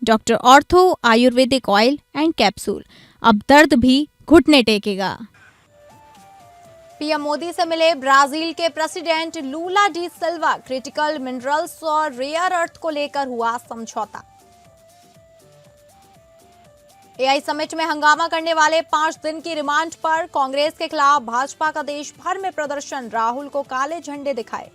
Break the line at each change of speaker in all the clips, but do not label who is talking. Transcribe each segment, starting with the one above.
Doctor ortho Ayurvedic oil and capsule, अब दर्द भी घुटने टेकेगा।
पीएम मोदी से मिले ब्राजील के प्रेसिडेंट लूला डी सिल्वा, क्रिटिकल मिनरल्स और रेयर अर्थ को लेकर हुआ समझौता। एआई समिट में हंगामा करने वाले 5 दिन की रिमांड पर कांग्रेस के खिलाफ भाजपा का देश भर में प्रदर्शन, राहुल को काले झंडे दिखाए।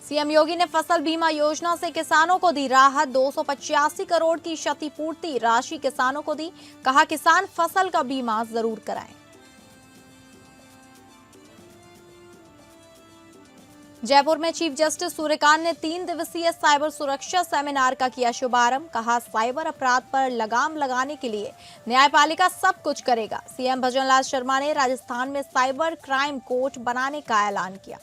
सीएम योगी ने फसल बीमा योजना से किसानों को दी राहत, 285 करोड़ की क्षतिपूर्ति राशि किसानों को दी, कहा किसान फसल का बीमा जरूर कराएं। जयपुर में चीफ जस्टिस सूर्यकांत ने 3 दिवसीय साइबर सुरक्षा सेमिनार का किया शुभारंभ, कहा साइबर अपराध पर लगाम लगाने के लिए न्यायपालिका सब कुछ करेगा। सीएम भजनलाल शर्मा ने राजस्थान में साइबर क्राइम कोर्ट बनाने का ऐलान किया।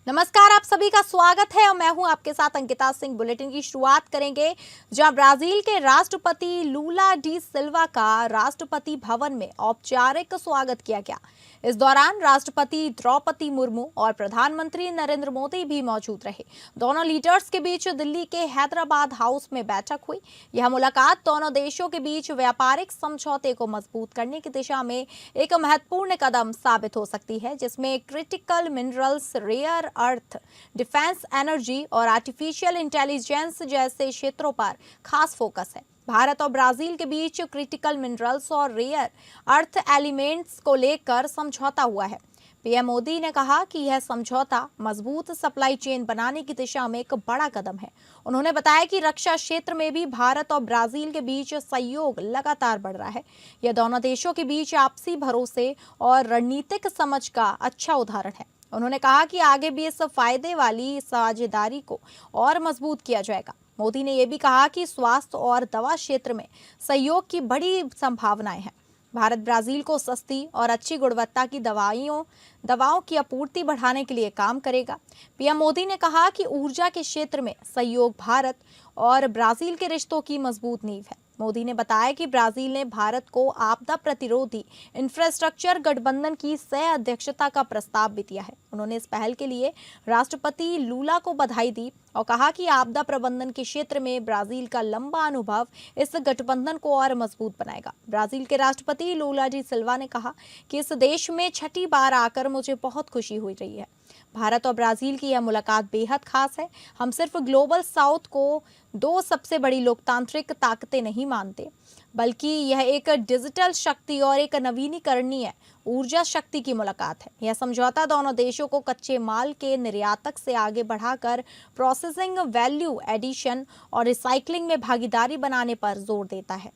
नमस्कार, आप सभी का स्वागत है और मैं हूं आपके साथ अंकिता सिंह। बुलेटिन की शुरुआत करेंगे जहां ब्राजील के राष्ट्रपति लूला डी सिल्वा का राष्ट्रपति भवन में औपचारिक स्वागत किया गया। इस दौरान राष्ट्रपति द्रौपदी मुर्मू और प्रधानमंत्री नरेंद्र मोदी भी मौजूद रहे। दोनों लीडर्स के बीच दिल्ली के हैदराबाद हाउस में बैठक हुई। यह मुलाकात दोनों देशों के बीच व्यापारिक समझौते को मजबूत करने की दिशा में एक महत्वपूर्ण कदम साबित हो सकती है, जिसमें critical minerals, rare earth, defence, energy और आर्टिफिशियल इंटेलिजेंस जैसे क्षेत्रों पर खास फोकस है। भारत और ब्राजील के बीच क्रिटिकल मिनरल्स और रेयर अर्थ एलिमेंट्स को लेकर समझौता हुआ है। पीएम मोदी ने कहा कि यह समझौता मजबूत सप्लाई चेन बनाने की दिशा में एक बड़ा कदम है। उन्होंने बताया कि रक्षा क्षेत्र में भी भारत और ब्राजील के बीच सहयोग लगातार बढ़ रहा है। यह दोनों देशों के बीच आपसी भरोसे और रणनीतिक समझ का अच्छा उदाहरण है। उन्होंने कहा कि आगे भी इस फायदे वाली साझेदारी को और मजबूत किया जाएगा। मोदी ने यह भी कहा कि स्वास्थ्य और दवा क्षेत्र में सहयोग की बड़ी संभावनाएं हैं। भारत ब्राजील को सस्ती और अच्छी गुणवत्ता की दवाओं की आपूर्ति बढ़ाने के लिए काम करेगा। पीएम मोदी ने कहा कि ऊर्जा के क्षेत्र में सहयोग भारत और ब्राजील के रिश्तों की मजबूत नींव है। मोदी ने बताया कि ब्राजील ने भारत को आपदा प्रतिरोधी इंफ्रास्ट्रक्चर गठबंधन की सह अध्यक्षता का प्रस्ताव भी दिया है। उन्होंने इस पहल के लिए राष्ट्रपति लूला को बधाई दी और कहा कि आपदा प्रबंधन के क्षेत्र में ब्राजील का लंबा अनुभव इस गठबंधन को और मजबूत बनाएगा। ब्राजील के राष्ट्रपति लूला डी सिल्वा ने कहा कि इस देश में छठी बार आकर मुझे बहुत खुशी हो रही है। भारत और ब्राजील की यह मुलाकात बेहद खास है। हम सिर्फ ग्लोबल साउथ को 2 सबसे बड़ी लोकतांत्रिक ताकतें नहीं मानते, बल्कि यह एक डिजिटल शक्ति और एक नवीनीकरणीय ऊर्जा शक्ति की मुलाकात है। यह समझौता दोनों देशों को कच्चे माल के निर्यातक से आगे बढ़ाकर प्रोसेसिंग, वैल्यू एडिशन और रिसाइकलिंग में भागीदारी बनाने पर जोर देता है।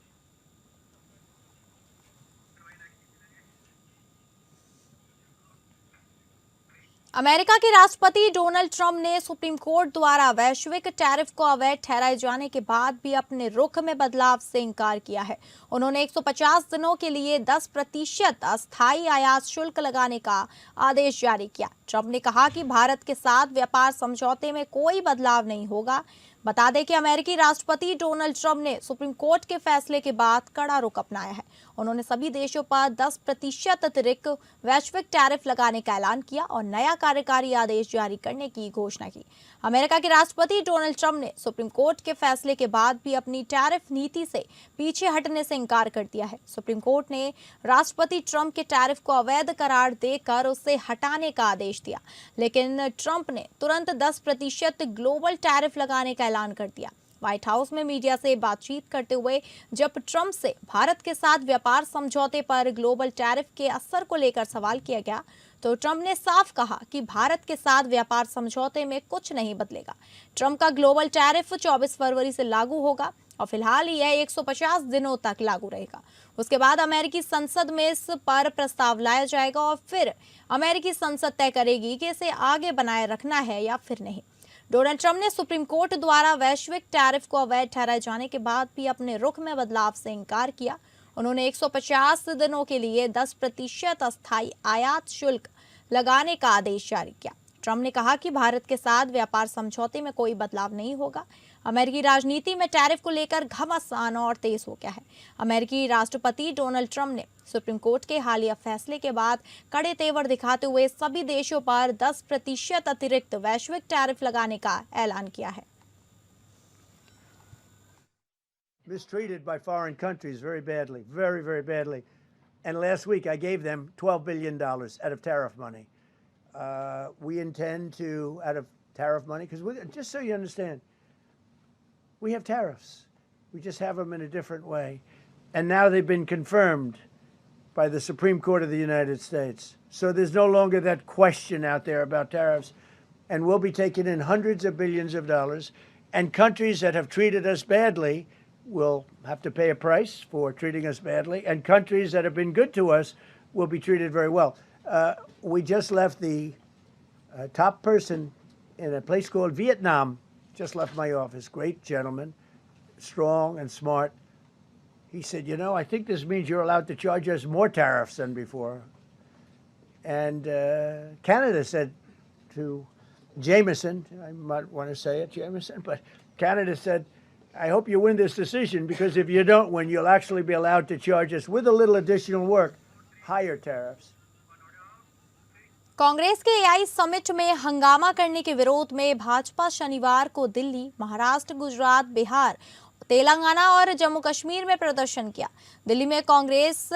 अमेरिका के राष्ट्रपति डोनाल्ड ट्रंप ने सुप्रीम कोर्ट द्वारा वैश्विक टैरिफ को अवैध ठहराए जाने के बाद भी अपने रुख में बदलाव से इनकार किया है। उन्होंने 150 दिनों के लिए 10% अस्थायी आयात शुल्क लगाने का आदेश जारी किया। ट्रंप ने कहा कि भारत के साथ व्यापार समझौते में कोई बदलाव नहीं होगा। बता दें कि अमेरिकी राष्ट्रपति डोनाल्ड ट्रंप ने सुप्रीम कोर्ट के फैसले के बाद कड़ा रुख अपनाया है। उन्होंने सभी देशों पर 10% अतिरिक्त वैश्विक टैरिफ लगाने का ऐलान किया और नया कार्यकारी आदेश जारी करने की घोषणा की। अमेरिका के राष्ट्रपति डोनाल्ड ट्रंप ने सुप्रीम कोर्ट के फैसले के बाद भी अपनी टैरिफ नीति से पीछे हटने से इनकार कर दिया है। सुप्रीम कोर्ट ने राष्ट्रपति ट्रंप के टैरिफ को अवैध करार देकर उससे हटाने का आदेश दिया, लेकिन ट्रंप ने तुरंत 10% ग्लोबल टैरिफ लगाने का ऐलान कर दिया। व्हाइट हाउस में मीडिया से बातचीत करते हुए जब ट्रंप से भारत के साथ व्यापार समझौते पर ग्लोबल टैरिफ के असर को लेकर सवाल किया गया, तो ट्रंप ने साफ कहा कि भारत के साथ व्यापार समझौते में कुछ नहीं बदलेगा। ट्रंप का ग्लोबल टैरिफ 24 फरवरी से लागू होगा और फिलहाल यह 150 दिनों तक लागू रहेगा। उसके बाद अमेरिकी संसद में इस पर प्रस्ताव लाया जाएगा और फिर अमेरिकी संसद तय करेगी कि इसे आगे बनाए रखना है या फिर नहीं। डोनाल्ड ट्रंप ने सुप्रीम कोर्ट द्वारा वैश्विक टैरिफ को अवैध ठहराए जाने के बाद भी अपने रुख में बदलाव से इनकार किया। उन्होंने 150 दिनों के लिए 10% अस्थायी आयात शुल्क लगाने का आदेश जारी किया। ट्रंप ने कहा कि भारत के साथ व्यापार समझौते में कोई बदलाव नहीं होगा। अमेरिकी राजनीति में टैरिफ को लेकर घमासान और तेज हो गया है। अमेरिकी राष्ट्रपति डोनाल्ड ट्रंप ने सुप्रीम कोर्ट के हालिया फैसले के बाद कड़े तेवर दिखाते हुए सभी देशों पर 10% अतिरिक्त वैश्विक टैरिफ लगाने का ऐलान किया है।
Mistreated by foreign countries very badly, very, very badly. And last week I gave them $12 billion out of tariff money. We intend to, out of tariff money, because just so you understand, we have tariffs. We just have them in a different way. And now they've been confirmed by the Supreme Court of the United States. So there's no longer that question out there about tariffs. And we'll be taking in hundreds of billions of dollars. And countries that have treated us badly will have to pay a price for treating us badly. And countries that have been good to us will be treated very well. We just left the top person in a place called Vietnam, just left my office. Great gentleman, strong and smart. He said, you know, I think this means you're allowed to charge us more tariffs than before. And Canada said to Jameson, I might want to say it, Jameson, but Canada said, I hope you win this decision, because if you don't win, you'll actually be allowed to charge us, with a little additional work, higher tariffs.
Congress के AI summit में हंगामा करने के विरोध में भाजपा शनिवार को दिल्ली, महाराष्ट्र, गुजरात, बिहार, तेलंगाना और जम्मू कश्मीर में प्रदर्शन किया। दिल्ली में कांग्रेस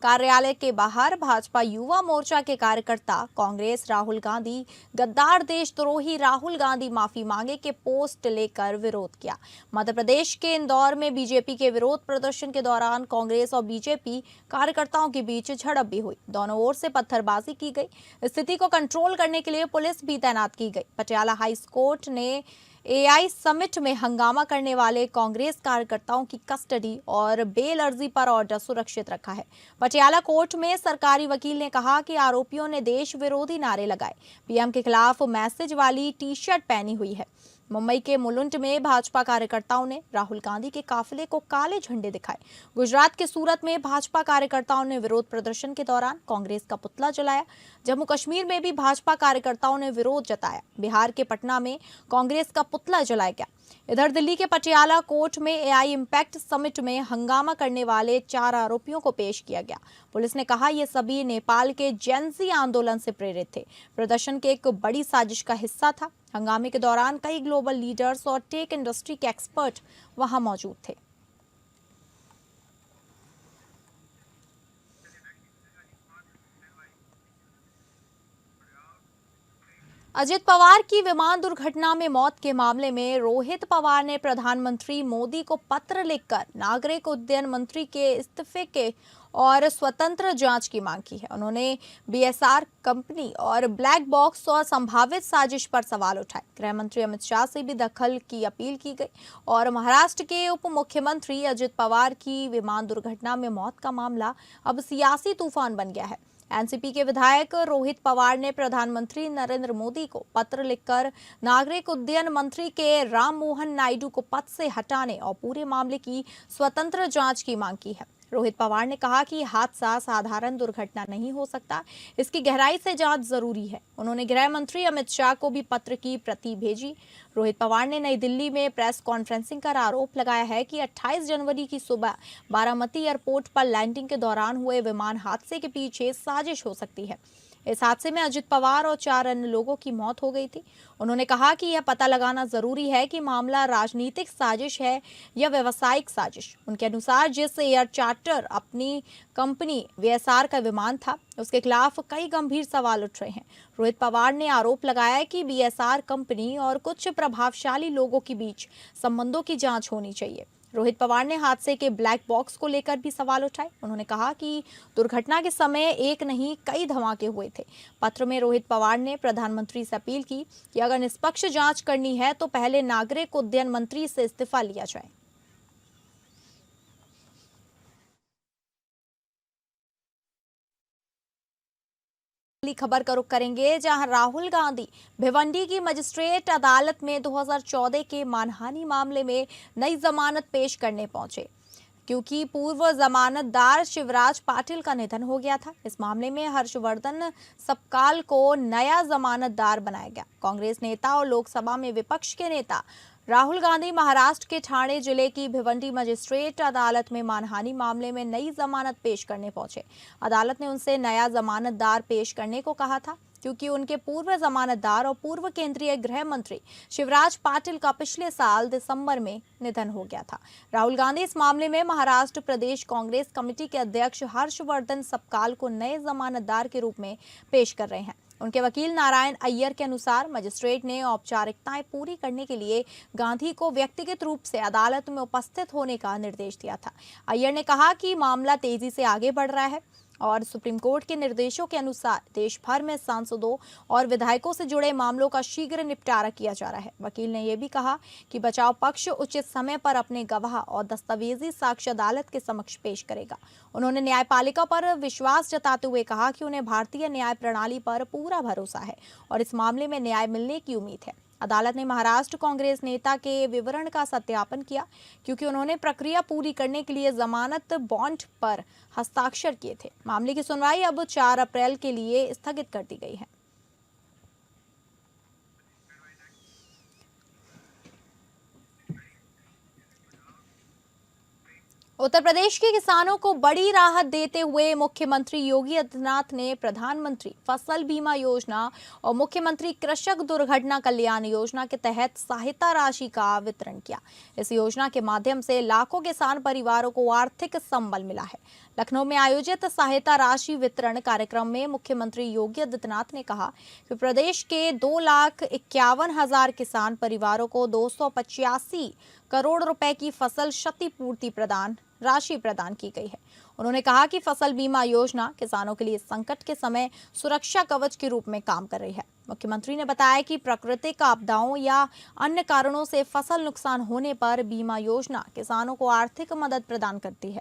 कार्यालय के बाहर भाजपा युवा मोर्चा के कार्यकर्ता कांग्रेस राहुल गांधी गद्दार, देशद्रोही राहुल गांधी माफी मांगे के पोस्ट लेकर विरोध किया। मध्य प्रदेश के इंदौर में बीजेपी के विरोध प्रदर्शन के दौरान कांग्रेस और बीजेपी कार्यकर्ताओं के बीच झड़प भी हुई। दोनों ओर से पत्थरबाजी की गई। स्थिति को कंट्रोल करने के लिए पुलिस भी तैनात की गई। पटियाला हाई कोर्ट ने एआई समिट में हंगामा करने वाले कांग्रेस कार्यकर्ताओं की कस्टडी और बेल अर्जी पर ऑर्डर सुरक्षित रखा है। पटियाला कोर्ट में सरकारी वकील ने कहा कि आरोपियों ने देश विरोधी नारे लगाए, पीएम के खिलाफ मैसेज वाली टी शर्ट पहनी हुई है। मुंबई के मुलुंड में भाजपा कार्यकर्ताओं ने राहुल गांधी के काफिले को काले झंडे दिखाए। गुजरात के सूरत में भाजपा कार्यकर्ताओं ने विरोध प्रदर्शन के दौरान कांग्रेस का पुतला जलाया। जम्मू कश्मीर में भी भाजपा कार्यकर्ताओं ने विरोध जताया। बिहार के पटना में कांग्रेस का पुतला जलाया गया। इधर दिल्ली के पटियाला कोर्ट में एआई इम्पैक्ट समिट में हंगामा करने वाले 4 आरोपियों को पेश किया गया। पुलिस ने कहा ये सभी नेपाल के जेनजी आंदोलन से प्रेरित थे, प्रदर्शन के एक बड़ी साजिश का हिस्सा था। हंगामे के दौरान कई ग्लोबल लीडर्स और टेक इंडस्ट्री के एक्सपर्ट वहां मौजूद थे। अजित पवार की विमान दुर्घटना में मौत के मामले में रोहित पवार ने प्रधानमंत्री मोदी को पत्र लिखकर नागरिक उड्डयन मंत्री के इस्तीफे के और स्वतंत्र जांच की मांग की है। उन्होंने बीएसआर कंपनी और ब्लैक बॉक्स और संभावित साजिश पर सवाल उठाए। गृह मंत्री अमित शाह से भी दखल की अपील की गई और महाराष्ट्र के उप मुख्यमंत्री अजित पवार की विमान दुर्घटना में मौत का मामला अब सियासी तूफान बन गया है। एनसीपी के विधायक रोहित पवार ने प्रधानमंत्री नरेंद्र मोदी को पत्र लिखकर नागरिक उड्डयन मंत्री के राम मोहन नायडू को पद से हटाने और पूरे मामले की स्वतंत्र जांच की मांग की है। रोहित पवार ने कहा कि हादसा साधारण दुर्घटना नहीं हो सकता, इसकी गहराई से जांच जरूरी है। उन्होंने गृह मंत्री अमित शाह को भी पत्र की प्रति भेजी। रोहित पवार ने नई दिल्ली में प्रेस कॉन्फ्रेंसिंग कर आरोप लगाया है कि 28 जनवरी की सुबह बारामती एयरपोर्ट पर लैंडिंग के दौरान हुए विमान हादसे के पीछे साजिश हो सकती है। इस हादसे में अजित पवार और 4 अन्य लोगों की मौत हो गई थी। उन्होंने कहा कि यह पता लगाना जरूरी है कि मामला राजनीतिक साजिश है या व्यावसायिक साजिश। उनके अनुसार जिस एयर चार्टर अपनी कंपनी बीएसआर का विमान था, उसके खिलाफ कई गंभीर सवाल उठ रहे हैं। रोहित पवार ने आरोप लगाया कि बीएसआर कंपनी और कुछ प्रभावशाली लोगों के बीच संबंधों की जांच होनी चाहिए। रोहित पवार ने हादसे के ब्लैक बॉक्स को लेकर भी सवाल उठाए। उन्होंने कहा कि दुर्घटना के समय एक नहीं कई धमाके हुए थे। पत्र में रोहित पवार ने प्रधानमंत्री से अपील की कि अगर निष्पक्ष जांच करनी है तो पहले नागरिक उड्डयन मंत्री से इस्तीफा लिया जाए। खबर का रुख करेंगे, जहां राहुल गांधी भिवंडी की मजिस्ट्रेट अदालत में 2014 के मानहानि मामले में नई जमानत पेश करने पहुंचे, क्योंकि पूर्व जमानतदार शिवराज पाटिल का निधन हो गया था। इस मामले में हर्षवर्धन सपकाल को नया जमानतदार बनाया गया। कांग्रेस नेता और लोकसभा में विपक्ष के नेता राहुल गांधी महाराष्ट्र के ठाणे जिले की भिवंडी मजिस्ट्रेट अदालत में मानहानि मामले में नई जमानत पेश करने पहुंचे। अदालत ने उनसे नया जमानतदार पेश करने को कहा था क्योंकि उनके पूर्व जमानतदार और पूर्व केंद्रीय गृह मंत्री शिवराज पाटिल का पिछले साल दिसंबर में निधन हो गया था। राहुल गांधी इस मामले में महाराष्ट्र प्रदेश कांग्रेस कमेटी के अध्यक्ष हर्षवर्धन सपकाल को नए जमानतदार के रूप में पेश कर रहे हैं। उनके वकील नारायण अय्यर के अनुसार मजिस्ट्रेट ने औपचारिकताएं पूरी करने के लिए गांधी को व्यक्तिगत रूप से अदालत में उपस्थित होने का निर्देश दिया था। अय्यर ने कहा कि मामला तेजी से आगे बढ़ रहा है और सुप्रीम कोर्ट के निर्देशों के अनुसार देश भर में सांसदों और विधायकों से जुड़े मामलों का शीघ्र निपटारा किया जा रहा है। वकील ने यह भी कहा कि बचाव पक्ष उचित समय पर अपने गवाह और दस्तावेजी साक्ष्य अदालत के समक्ष पेश करेगा। उन्होंने न्यायपालिका पर विश्वास जताते हुए कहा कि उन्हें भारतीय न्याय प्रणाली पर पूरा भरोसा है और इस मामले में न्याय मिलने की उम्मीद है। अदालत ने महाराष्ट्र कांग्रेस नेता के विवरण का सत्यापन किया क्योंकि उन्होंने प्रक्रिया पूरी करने के लिए जमानत बॉन्ड पर हस्ताक्षर किए थे। मामले की सुनवाई अब 4 अप्रैल के लिए स्थगित कर दी गई है। उत्तर प्रदेश के किसानों को बड़ी राहत देते हुए मुख्यमंत्री योगी आदित्यनाथ ने प्रधानमंत्री फसल बीमा योजना और मुख्यमंत्री कृषक दुर्घटना कल्याण योजना के तहत सहायता राशि का वितरण किया। इस योजना के माध्यम से लाखों किसान परिवारों को आर्थिक संबल मिला है। लखनऊ में आयोजित सहायता राशि वितरण कार्यक्रम में मुख्यमंत्री योगी आदित्यनाथ ने कहा कि प्रदेश के 2,51,000 किसान परिवारों को 285 करोड़ रुपए की फसल क्षतिपूर्ति राशि प्रदान की गई है। उन्होंने कहा कि फसल बीमा योजना किसानों के लिए संकट के समय सुरक्षा कवच के रूप में काम कर रही है। मुख्यमंत्री ने बताया कि प्राकृतिक आपदाओं या अन्य कारणों से फसल नुकसान होने पर बीमा योजना किसानों को आर्थिक मदद प्रदान करती है।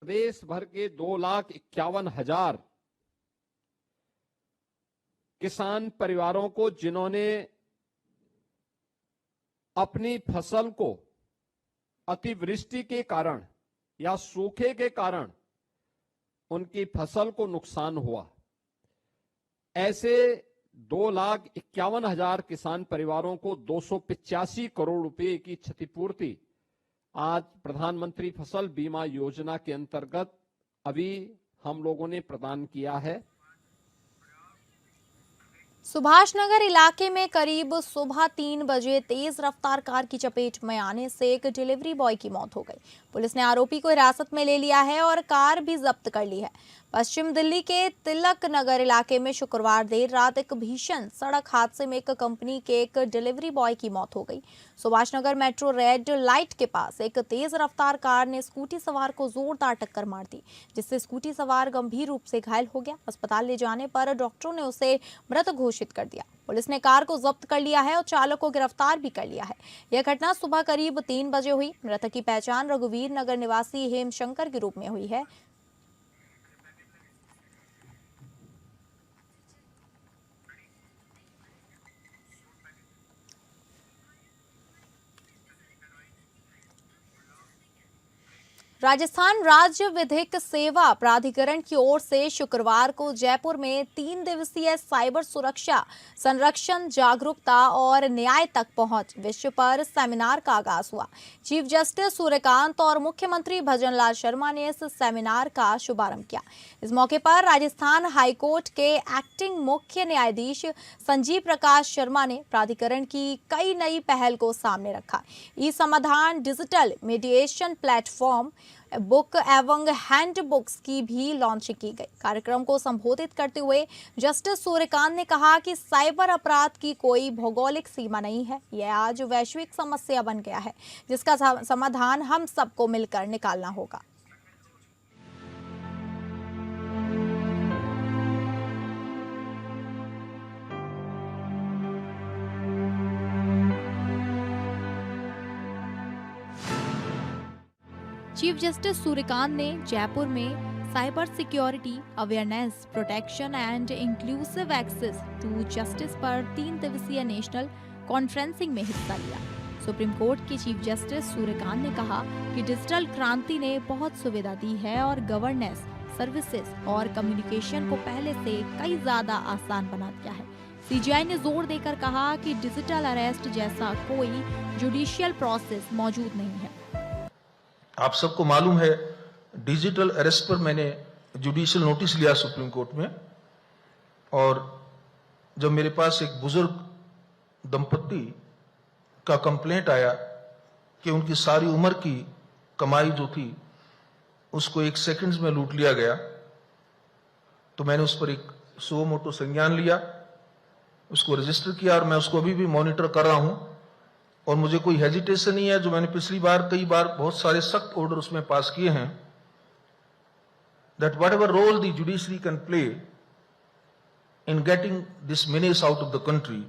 देश भर के 2,51,000 किसान परिवारों को जिन्होंने अपनी फसल को अतिवृष्टि के कारण या सूखे के कारण उनकी फसल को नुकसान हुआ, ऐसे 2,51,000 किसान परिवारों को 285 करोड़ रुपए की क्षतिपूर्ति आज प्रधानमंत्री फसल बीमा योजना के अंतर्गत अभी हम लोगों ने प्रदान किया है।
सुभाषनगर इलाके में करीब सुबह 3 बजे तेज रफ्तार कार की चपेट में आने से एक डिलीवरी बॉय की मौत हो गई। पुलिस ने आरोपी को हिरासत में ले लिया है और कार भी जब्त कर ली है। पश्चिम दिल्ली के तिलक नगर इलाके में शुक्रवार देर रात एक भीषण सड़क हादसे में एक कंपनी के एक डिलीवरी बॉय की मौत हो गई। सुभाषनगर मेट्रो रेड लाइट के पास एक तेज रफ्तार कार ने स्कूटी सवार को जोरदार टक्कर मार दी, जिससे स्कूटी सवार गंभीर रूप से घायल हो गया। अस्पताल ले जाने पर डॉक्टरों ने उसे मृत घोषित कर दिया। पुलिस ने कार को जब्त कर लिया है और चालक को गिरफ्तार भी कर लिया है। यह घटना सुबह करीब 3 बजे हुई। मृतक की पहचान रघुवीर नगर निवासी हेमशंकर के रूप में हुई है। राजस्थान राज्य विधिक सेवा प्राधिकरण की ओर से शुक्रवार को जयपुर में 3 दिवसीय साइबर सुरक्षा, संरक्षण, जागरूकता और न्याय तक पहुंच विषय पर सेमिनार का आगाज हुआ। चीफ जस्टिस सूर्यकांत और मुख्यमंत्री भजनलाल शर्मा ने इस सेमिनार का शुभारंभ किया। इस मौके पर राजस्थान हाईकोर्ट के एक्टिंग मुख्य न्यायाधीश संजीव प्रकाश शर्मा ने प्राधिकरण की कई नई पहल को सामने रखा। ई समाधान, डिजिटल मीडिएशन प्लेटफॉर्म, बुक एवं हैंड बुक्स की भी लॉन्चिंग की गई। कार्यक्रम को संबोधित करते हुए जस्टिस सूर्यकांत ने कहा कि साइबर अपराध की कोई भौगोलिक सीमा नहीं है, यह आज वैश्विक समस्या बन गया है, जिसका समाधान हम सबको मिलकर निकालना होगा।
चीफ जस्टिस सूर्यकांत ने जयपुर में cyber security awareness, protection and inclusive access to justice पर 3 दिवसीय नेशनल कॉन्फ्रेंसिंग में हिस्सा लिया। सुप्रीम कोर्ट के चीफ जस्टिस सूर्यकांत ने कहा कि डिजिटल क्रांति ने बहुत सुविधा दी है और गवर्नेंस, सर्विसेज और कम्युनिकेशन को पहले से कई ज्यादा आसान बना दिया है। सीजीआई ने जोर देकर कहा कि डिजिटल अरेस्ट जैसा कोई जुडिशियल प्रोसेस मौजूद नहीं है।
आप सबको मालूम है, डिजिटल अरेस्ट पर मैंने जुडिशियल नोटिस लिया सुप्रीम कोर्ट में, और जब मेरे पास एक बुजुर्ग दंपत्ति का कंप्लेंट आया कि उनकी सारी उम्र की कमाई जो थी उसको 1 सेकंड में लूट लिया गया, तो मैंने उस पर एक सुओ मोटो संज्ञान लिया, उसको रजिस्टर किया, और मैं उसको अभी भी मॉनिटर कर रहा हूं। और मुझे कोई हेजिटेशन नहीं है, जो मैंने पिछली बार कई बार बहुत सारे सख्त ऑर्डर उसमें पास किए हैं, that whatever role the judiciary can play in getting this menace out of the country,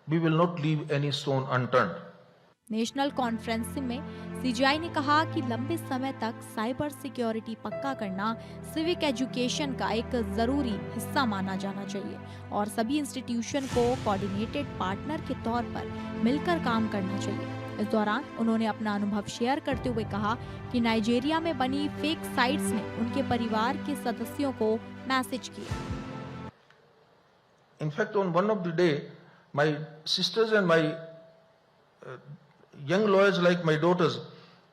we will not leave any stone unturned.
National conferencing में सीजीआई ने कहा कि लंबे समय तक साइबर सिक्योरिटी पक्का करना सिविक एजुकेशन का एक जरूरी हिस्सा माना जाना चाहिए और सभी इंस्टीट्यूशन को कोऑर्डिनेटेड पार्टनर के तौर पर मिलकर काम करना चाहिए। इस दौरान उन्होंने अपना अनुभव शेयर करते हुए कहा कि नाइजीरिया में बनी फेक साइट्स ने उनके परिवार के सदस्यों को मैसेज किया।
In fact, on one of the day, my sisters and my young lawyers like my daughters,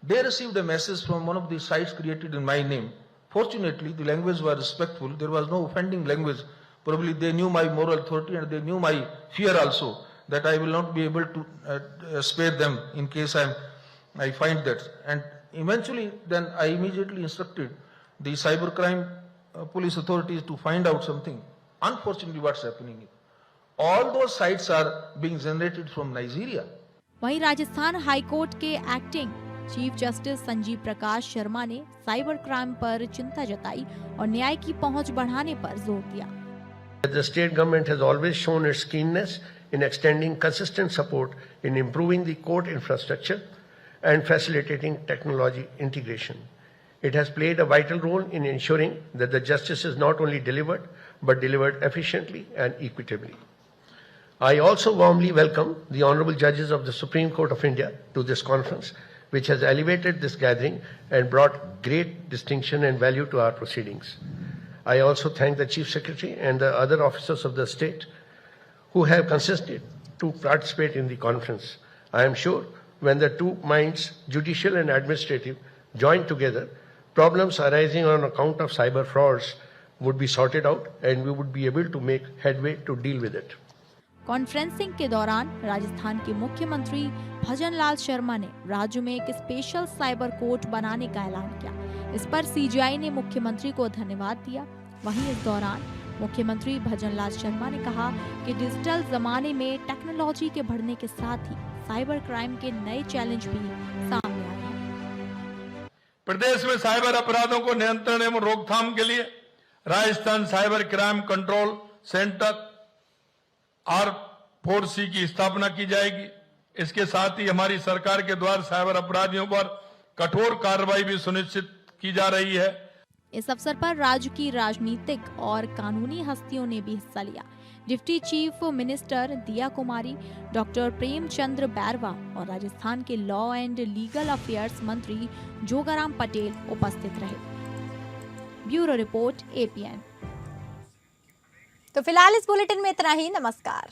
they received a message from one of the sites created in my name. Fortunately, the language was respectful. There was no offending language. Probably they knew my moral authority and they knew my fear also, that I will not be able to spare them in case I find that. And eventually, then I immediately instructed the cybercrime police authorities to find out something. Unfortunately, what's happening is, all those sites are being generated from Nigeria.
वहीं Rajasthan high court के acting chief justice Sanjeev Prakash Sharma ने cyber crime पर चिंता जताई और न्याय की पहुंच बढ़ाने पर जोर दिया।
The state government has always shown its keenness in extending consistent support in improving the court infrastructure and facilitating technology integration. It has played a vital role in ensuring that the justice is not only delivered, but delivered efficiently and equitably. I also warmly welcome the honorable judges of the Supreme Court of India to this conference, which has elevated this gathering and brought great distinction and value to our proceedings. I also thank the Chief Secretary and the other officers of the state who have consented to participate in the conference. I am sure when the two minds, judicial and administrative, join together, problems arising on account of cyber frauds would be sorted out and we would be able to make headway to deal with it.
Conferencing के दौरान राजस्थान के मुख्यमंत्री भजन लाल शर्मा ने राज्य में एक special cyber court बनाने का ऐलान किया। इस पर सीजीआई ने मुख्यमंत्री को धन्यवाद दिया। वहीं इस दौरान मुख्यमंत्री भजन लाल शर्मा ने कहा कि डिजिटल जमाने में टेक्नोलॉजी के बढ़ने के साथ ही साइबर क्राइम के नए चैलेंज भी सामने आए हैं।
प्रदेश में साइबर अपराधों को नियंत्रण एवं रोकथाम के लिए Rajasthan cyber crime control centre R4C की स्थापना की जाएगी। इसके साथ ही हमारी सरकार के द्वारा साइबर अपराधियों पर कठोर कार्रवाई भी सुनिश्चित की जा रही है।
इस अवसर पर राज्य की राजनीतिक और कानूनी हस्तियों ने भी हिस्सा लिया। डिप्टी चीफ मिनिस्टर दिया कुमारी, डॉक्टर प्रेमचंद्र बैरवा और राजस्थान के लॉ एंड लीगल अफेयर्स मंत्री जोगाराम पटेल उपस्थित रहे। Bureau report APN।
तो फिलहाल इस बुलेटिन में इतना ही। नमस्कार।